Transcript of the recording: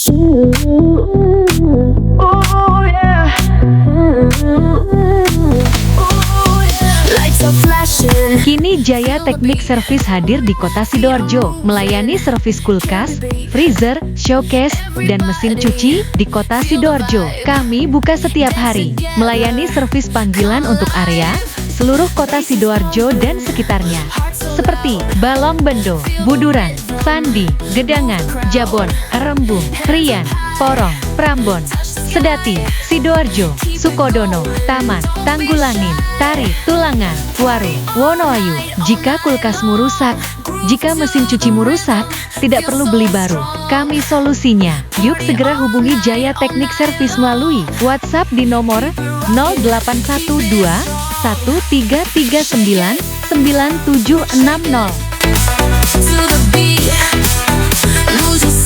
Kini Jaya Teknik Servis hadir di Kota Sidoarjo, melayani servis kulkas, freezer, showcase, dan mesin cuci di Kota Sidoarjo. Kami buka setiap hari, melayani servis panggilan untuk area seluruh Kota Sidoarjo dan sekitarnya, seperti Balong Bendo, Buduran, Sandi, Gedangan, Jabon, Rembung, Krian, Porong, Prambon, Sedati, Sidoarjo, Sukodono, Taman, Tanggulangin, Tari, Tulangan, Waru, Wonoayu. Jika kulkasmu rusak, jika mesin cucimu rusak, tidak perlu beli baru. Kami solusinya. Yuk segera hubungi Jaya Teknik Servis melalui WhatsApp di nomor 0812 1339 9760.